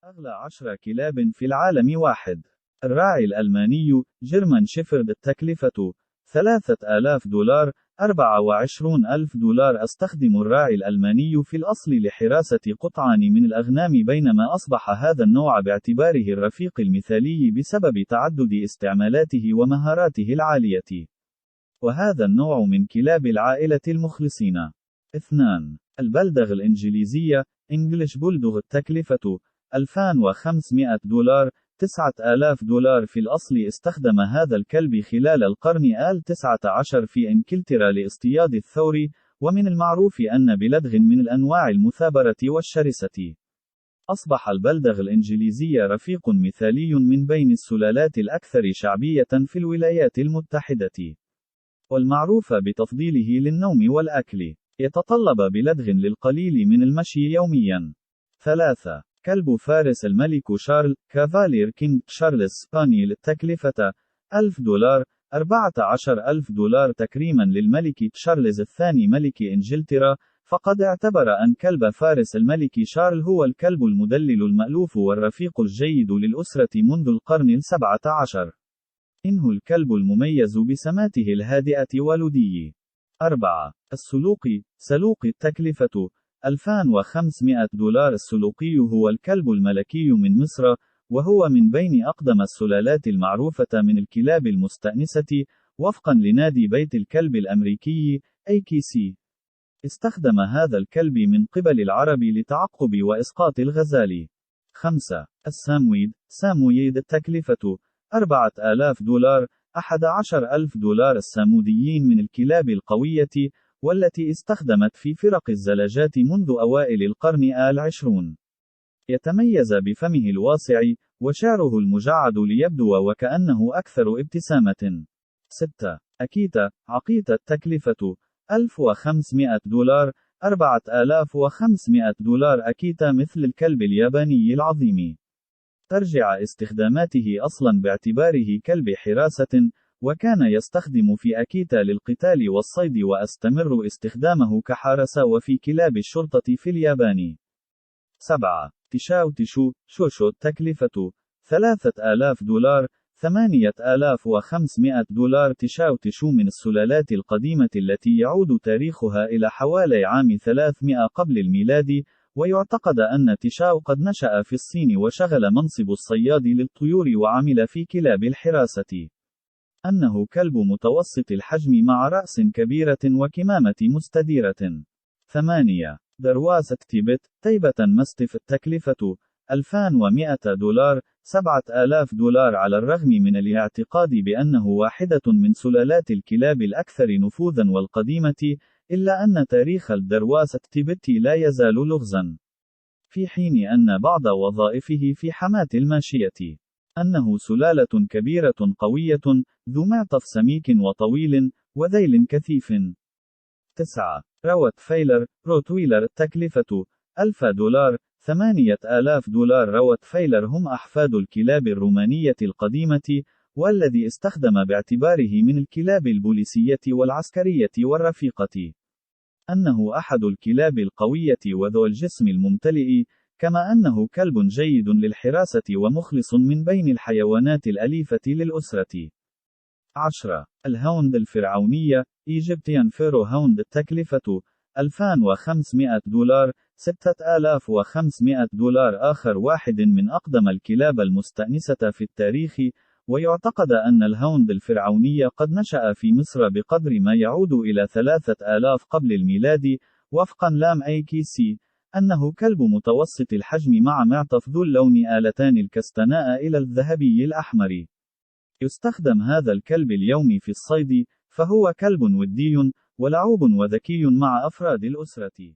أغلى 10 كلاب في العالم. 1. الراعي الألماني، جيرمان شيفرد. التكلفة $3000. 24,000 أستخدم الراعي الألماني في الأصل لحراسة قطعان من الأغنام، بينما أصبح هذا النوع باعتباره الرفيق المثالي بسبب تعدد استعمالاته ومهاراته العالية. وهذا النوع من كلاب العائلة المخلصين. 2. البلدغ الإنجليزية، English Bulldog. التكلفة $2500. 9000 في الأصل استخدم هذا الكلب خلال القرن ال19 في إنكلترا لاصطياد الثور، ومن المعروف أن بلدغ من الأنواع المثابرة والشرسة. أصبح البلدغ الإنجليزي رفيق مثالي من بين السلالات الأكثر شعبية في الولايات المتحدة، والمعروف بتفضيله للنوم والأكل. يتطلب بلدغ للقليل من المشي يوميا. 3. كلب فارس الملك شارل، كافالير كينج تشارلز سبانيل. التكلفة $1000. 14,000 تكريما للملك تشارلز الثاني ملك إنجلترا، فقد اعتبر أن كلب فارس الملك شارل هو الكلب المدلل المألوف والرفيق الجيد للأسرة منذ القرن ال17. إنه الكلب المميز بسماته الهادئة ولدي. 4. السلوقي، سلوقي. التكلفة $2500. السلوقي هو الكلب الملكي من مصر، وهو من بين أقدم السلالات المعروفة من الكلاب المستأنسة، وفقا لنادي بيت الكلب الأمريكي AKC. استخدم هذا الكلب من قبل العرب لتعقب وإسقاط الغزال. 5. السامويد، سامويد. التكلفة $4000. 11,000 الساموديين من الكلاب القوية، والتي استخدمت في فرق الزلجات منذ أوائل القرن ال20. يتميز بفمه الواسع، وشعره المجعد ليبدو وكأنه أكثر ابتسامة. 6. أكيتا، عقيتا. التكلفة $1500. 4500 أكيتا مثل الكلب الياباني العظيم. ترجع استخداماته أصلا باعتباره كلب حراسة، وكان يستخدم في أكيتا للقتال والصيد، وأستمر استخدامه كحارس وفي كلاب الشرطة في اليابان. 7. تشاو تشو، شوشو. التكلفة $3000. 8500 تشاو تشو من السلالات القديمة التي يعود تاريخها إلى حوالي عام 300 قبل الميلاد، ويعتقد أن تشاو قد نشأ في الصين وشغل منصب الصياد للطيور وعمل في كلاب الحراسة. أنه كلب متوسط الحجم مع رأس كبيرة وكمامة مستديرة. 8. درواسة تيبت، تيبة ماستيف. التكلفة $2100. 7000 على الرغم من الاعتقاد بأنه واحدة من سلالات الكلاب الأكثر نفوذا والقديمة، إلا أن تاريخ الدرواسة التيبتي لا يزال لغزا، في حين أن بعض وظائفه في حماة الماشية. أنه سلالة كبيرة قوية، ذو معطف سميك وطويل، وذيل كثيف. 9. روت فيلر، روتويلر. التكلفة $1000. 8000 روت فيلر هم أحفاد الكلاب الرومانية القديمة، والذي استخدم باعتباره من الكلاب البوليسية والعسكرية والرفيقة. أنه أحد الكلاب القوية وذو الجسم الممتلئ، كما أنه كلب جيد للحراسة ومخلص من بين الحيوانات الأليفة للأسرة. 10. الهاوند الفرعونية، Egyptian Pharaoh Hound. التكلفة $2500. 6500 آخر واحد من أقدم الكلاب المستأنسة في التاريخ، ويعتقد أن الهاوند الفرعوني قد نشأ في مصر بقدر ما يعود إلى 3000 قبل الميلاد، وفقا لام AKC. أنه كلب متوسط الحجم مع معطف ذو اللون آلتان الكستناء إلى الذهبي الأحمر. يستخدم هذا الكلب اليوم في الصيد، فهو كلب ودي، ولعوب وذكي مع أفراد الأسرة.